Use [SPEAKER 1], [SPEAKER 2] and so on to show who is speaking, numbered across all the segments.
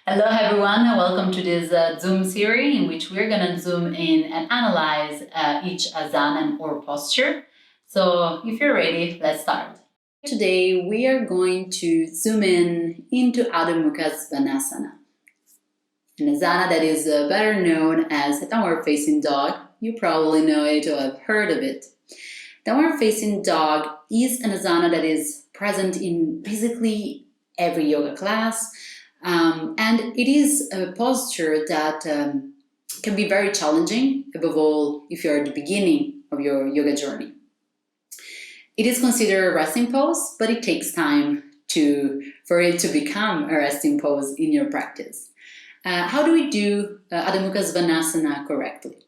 [SPEAKER 1] Hello everyone and welcome to this Zoom series in which we're going to zoom in and analyze each asana or posture. So if you're ready, let's start. Today we are going to zoom in into Adho Mukha Svanasana, an asana that is better known as downward facing dog. You probably know it or have heard of it. Downward facing dog is an asana that is present in basically every yoga class. And it is a posture that can be very challenging, above all if you're at the beginning of your yoga journey. It is considered a resting pose, but it takes time for it to become a resting pose in your practice. How do we do Adho Mukha Svanasana correctly?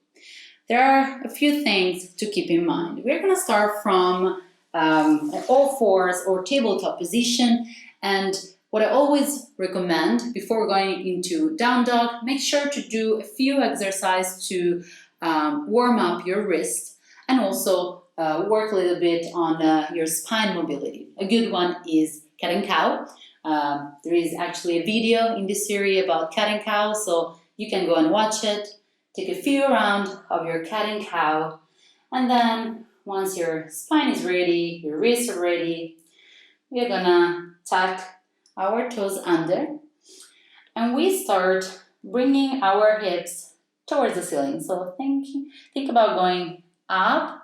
[SPEAKER 1] There are a few things to keep in mind. We're going to start from all fours or tabletop position, and what I always recommend before going into down dog, make sure to do a few exercises to warm up your wrist and also work a little bit on your spine mobility. A good one is cat and cow. There is actually a video in this series about cat and cow, so you can go and watch it. Take a few rounds of your cat and cow, and then once your spine is ready, your wrists are ready, we're gonna tuck our toes under, and we start bringing our hips towards the ceiling. So think about going up,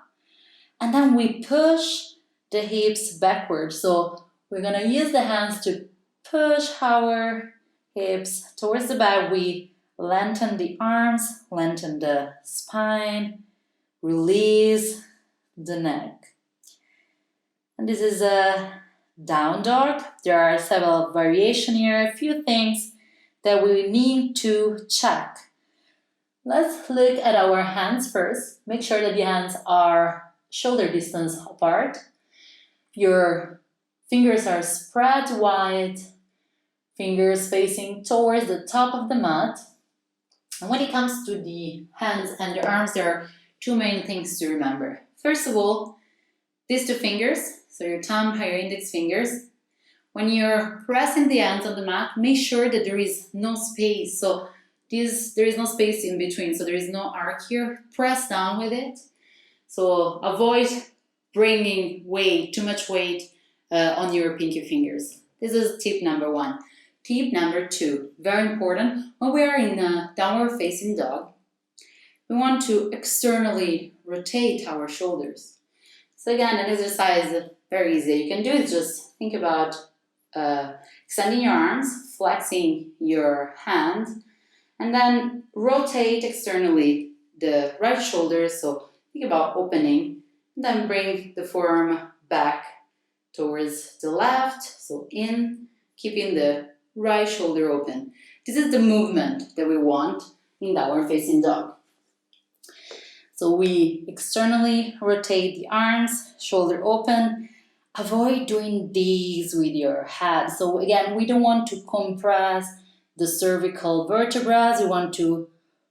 [SPEAKER 1] and then we push the hips backwards. So we're gonna use the hands to push our hips towards the back. We lengthen the arms, lengthen the spine, release the neck. And this is a down dog. There are several variations here, a few things that we need to check. Let's look at our hands first. Make sure that your hands are shoulder distance apart. Your fingers are spread wide, fingers facing towards the top of the mat. And when it comes to the hands and the arms, there are two main things to remember. First of all, these two fingers, so your thumb and your index fingers, when you're pressing the hands on the mat, make sure that there is no space. So there is no space in between, so there is no arc here. Press down with it. So avoid bringing too much weight on your pinky fingers. This is tip number one. Tip number two, very important, when we are in a downward facing dog, we want to externally rotate our shoulders. So again, an exercise very easy. You can do it, just think about extending your arms, flexing your hand, and then rotate externally the right shoulder. So think about opening, and then bring the forearm back towards the left, so in, keeping the right shoulder open. This is the movement that we want in downward facing dog. So we externally rotate the arms, shoulder open. Avoid doing these with your head. So again, we don't want to compress the cervical vertebrae. We want to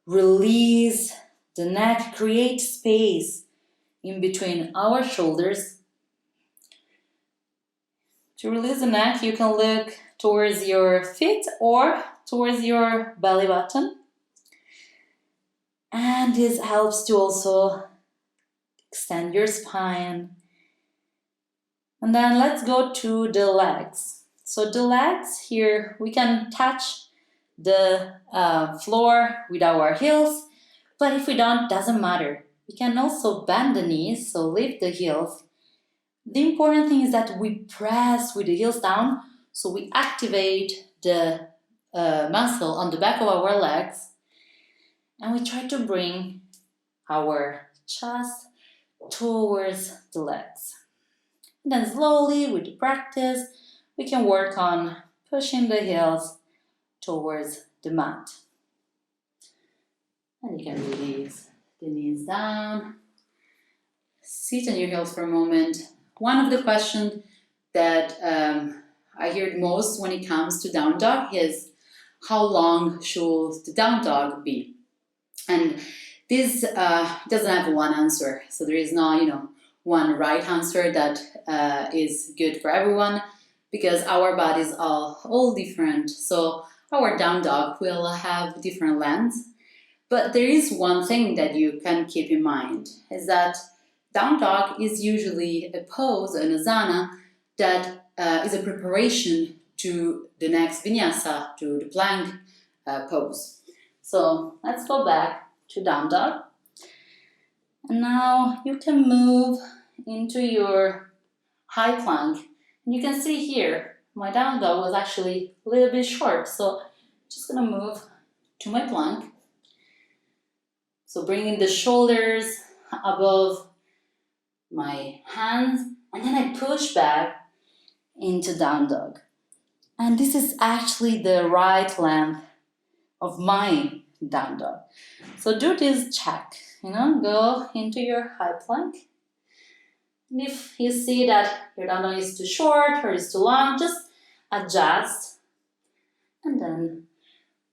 [SPEAKER 1] release the neck, create space in between our shoulders. To release the neck, you can look towards your feet or towards your belly button. And this helps to also extend your spine. And then let's go to the legs. So the legs here, we can touch the floor with our heels, but if we don't, doesn't matter. We can also bend the knees, so lift the heels. The important thing is that we press with the heels down, so we activate the muscle on the back of our legs, and we try to bring our chest towards the legs. And then slowly, with the practice, we can work on pushing the heels towards the mat. And you can release the knees down. Sit on your heels for a moment. One of the questions that I hear most when it comes to down dog is, how long should the down dog be? And this doesn't have one answer. So there is no, one right answer that is good for everyone, because our bodies are all different. So our down dog will have different lengths. But there is one thing that you can keep in mind, is that down dog is usually a pose, an asana, that is a preparation to the next vinyasa, to the plank pose. So let's go back to down dog. And now you can move into your high plank. And you can see here, my down dog was actually a little bit short. So I'm just gonna move to my plank. So bringing the shoulders above my hands, and then I push back into down dog. And this is actually the right length of my down dog. So do this check, go into your high plank. And if you see that your down dog is too short or is too long, just adjust and then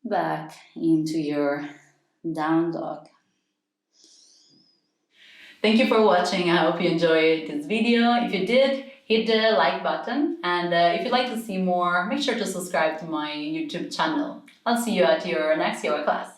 [SPEAKER 1] back into your down dog. Thank you for watching. I hope you enjoyed this video. If you did, hit the like button. And if you'd like to see more, make sure to subscribe to my YouTube channel. I'll see you at your next yoga class.